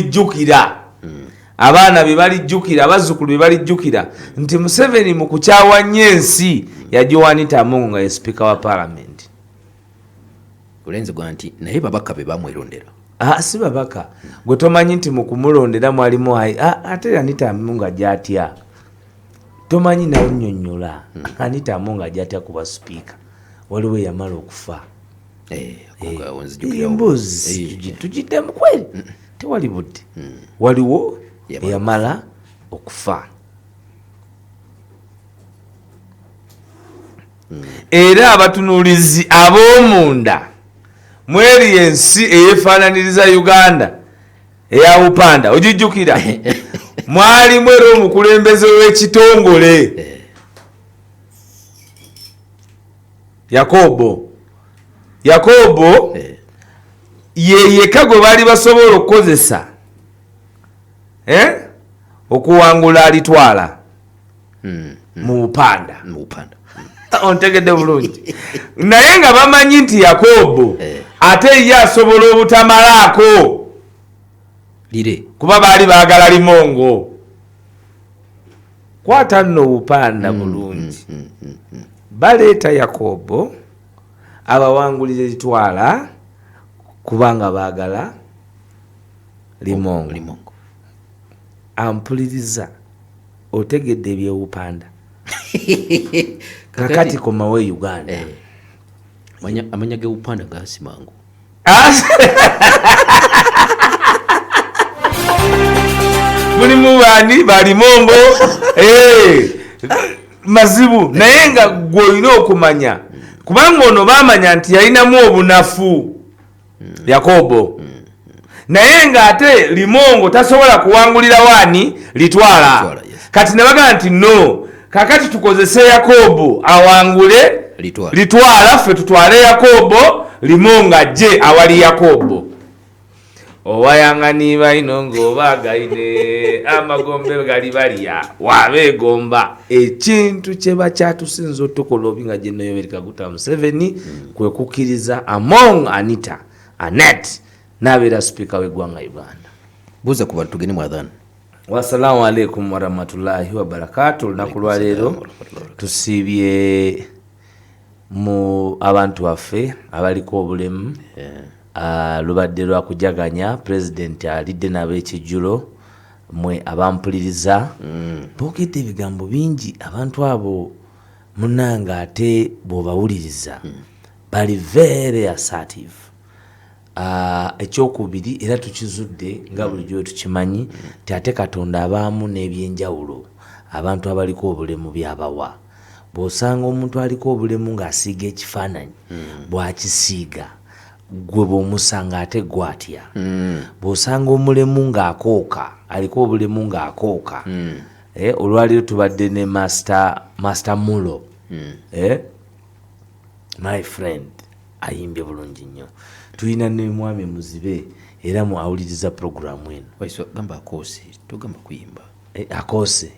mulijjukira abaana be balijjukira abazzukulu be balijjukira nti Museveni mu kukyawa nnyo ensi yajiwa Anita Among nga ye speaker wa parliament. Kulenze gwa nti naye babaka be bamwerondera. Si babaka gwe tomanyi nti mu kumulondera mwalimu ate Anita Among ajatya tomanyi nawe nnyonnyola Anita Among ajatya kuba speaker waliwo yamala okufa. Embuzi tugiddemu kweli tewali budde waliwo yamala okufa. Era abatunuulizi ab'omunda mweri ensi eyefaananiriza Uganda eya Bupanda ogijjukira mwalimu era omukulembeze w'ekitongole Yakobo yeyeka gwe baali basobola okukozesa okuwangula alitwala mu Bupanda. Ontegedde bulungi naye nga bamanyi nti Yakobo ate ye asobola obutamalaako lire kuba baali baagala limongo. Kwata nno Bupanda bulungi baleeta Yakobo abawangulire litwala kubanga baagala limongo. Ampuliriza otegedde eby'Obupanda kakati komawe Uganda amanya ge Bupanda gasimangu mulimu bani balimongo mazibu naye nga gwe olina okumanya kubanga ono bamanya nti yalinamu obunafu Yakobo naye nga ate limongo tasobola kuwangulira wani litwala kati ne bagamba nti no kakati tukozese Yakobo awangule litwala ffe tutwale Yakobo limongo ajje awali Yakobo. Owayanganiba ino ng'obaagaine amagombe gali balya wabeegomba ekintu kye bakyatusinza otukola obi nga gye Yoweri Kaguta Museveni kwe kukkiriza Among Anita Anet n'abeera sipiika w'eggwanga Uganda. Buuza ku bantu tugende mu adhan. Wassalamu alaikum warahmatullahi wabarakatuh. Olunaku lwa leero tusiibye mu abantu baffe abaliko obulemu lubadde lwa kujaganya pulezidenti alidde n'ab'ekijjulo mwe abampuliriza boogedde ebigambo bingi abantu abo munanga ate bw'obawuliriza bali very assertive. Ekyokubiri era tukizudde nga bulijjo tukimanyi ti ate Katonda abaamu n'ebyenjawulo abantu abaliko obulemu byabawa. Bw'osanga omuntu aliko obulemu ng'asiiga ekifaananyi bw'akisiiga gwe bw'omusanga ate gwatya. Bw'osanga omulemu ng'akooka aliko obulemu ng'akooka olwaliro tubadde ne Master Mulo my friend ayimbye bulungi nnyo. Tulina ne Mwami Muzibe era mu awuliriza programu eno. Waiso gamba akoose tugamba kuyimba akoose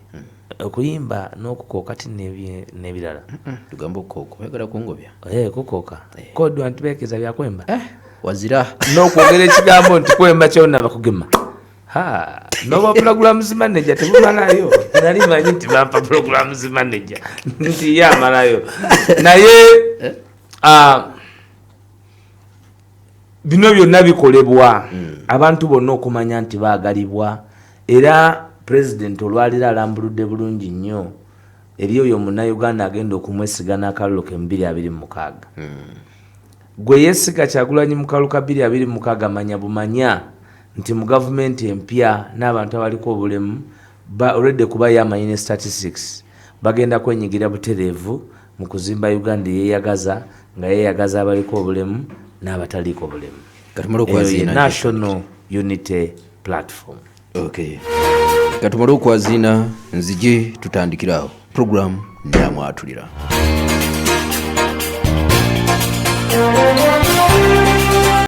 okuyimba n'okukooka ti n'ebirala tugamba okukooka oyagala kungobya kukooka kodwa ntibeekeza byakwemba wazira n'okwogera ekigambo nti kwemba kyonna bakugema n'oba programs manager tebumalayo nali manyi nti bampa programs manager nti ye amalayo naye bino byonna bikolebwa abantu bonna okumanya nti baagalibwa era President olwalira alambuludde bulungi nnyo eri oyo Munnayuganda agenda okumwesiga n'akalulu ke 2026. Gwe yeesiga Kyagulanyi mu kalulu ka 2026 manya bumanya nti mu gavumenti empya n'abantu abaliko obulemu already kuba yamanyi ne statistics bagenda kwenyigira butereevu mu kuzimba Uganda yeeyagaza nga yeeyagaza abaliko obulemu n'abataliko obulemu. National Unity Platform. Okay. Katumala okwazina nzije tutandikirawo program nyamwatulira.